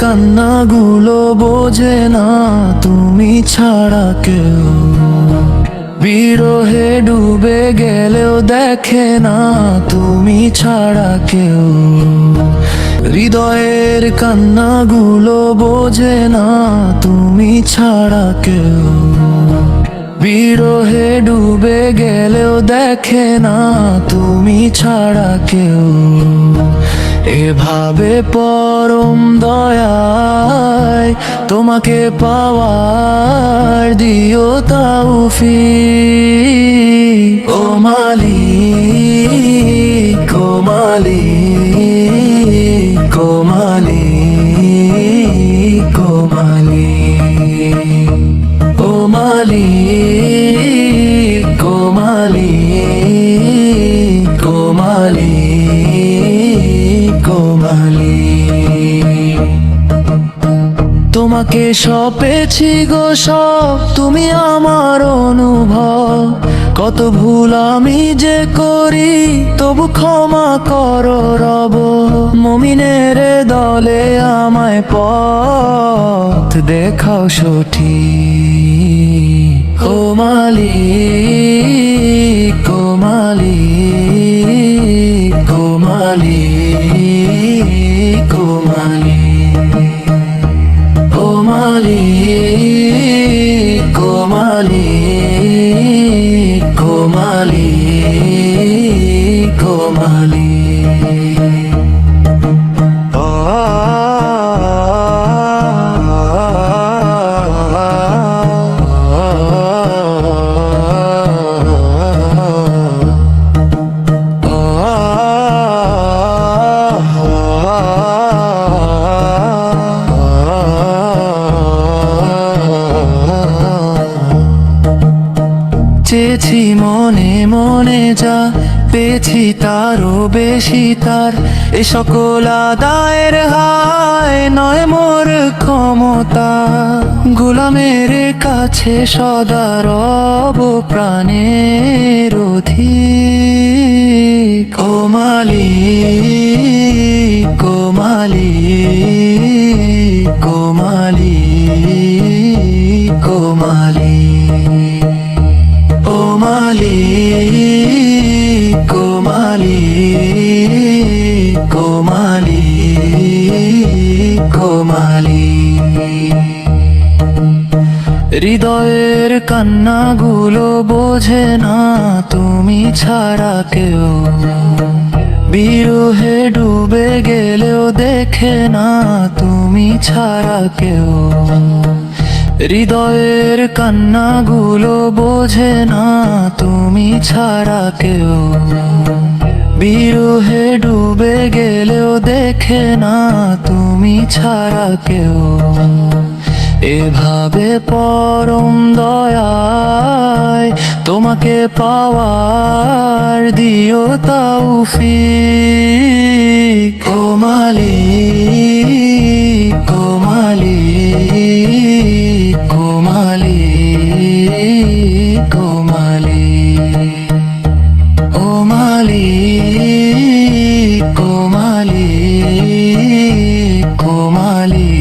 কান্নাগুলো বোঝে না তুমি ছাড়া কেউ, বিরহে ডুবে গেলেও দেখে না তুমি ছাড়া কেউ। হৃদয়ের কান্নাগুলো বোঝে না তুমি ছাড়া কেউ, বিরহে ডুবে গেলেও দেখে না তুমি ছাড়া কেউ। এভাবে পরম দয়ায় তোমাকে পাওয়ার দিও তৌফিক। ও মালিক, ও মালিক, ও মালিক, ও মালিক, ও মালিক, ও মালিক, ও মালিক, ও মালিক। তোমাকে সপেছি গো সব, তুমি আমার অনুভব। কত ভুল আমি যে করি, তবু ক্ষমা করো রব। মুমিনের দলে আমায় পথ দেখাও সঠিক। ও মালিক, ও মালিক, ও মালিক, ও মালিক, ও মালিক, ও মালিক, ও মালিক, ও মালিক। চেয়েছি মনে মনে যা, পেয়েছি তারও বেশি তার। এ সকল আদায়ের হায় নয় মোর ক্ষমতা, গোলামের কাছে সদা রব প্রাণের অধিক। ও মালিক, ও মালিক, ও মালিক, ও মালিক, ও মালিক, ও মালিক, ও মালিক, ও মালিক। হৃদয়ের কান্নাগুলো বোঝে না তুমি ছাড়া কেউ, বিরহে ডুবে গেলেও দেখে না তুমি ছাড়া কেউ। হৃদয়ের কান্নাগুলো বোঝে না তুমি ছাড়া কেউ, বিরহে ডুবে গেলেও দেখে না তুমি ছাড়া কেউ। এভাবে পরম দয়ায় তোমাকে পাওয়ার দিও তৌফিক। ও মালিক, ও মালিক, ও মালিক, ও মালিক, ও মালিক, ও মালিক, ও মালিক।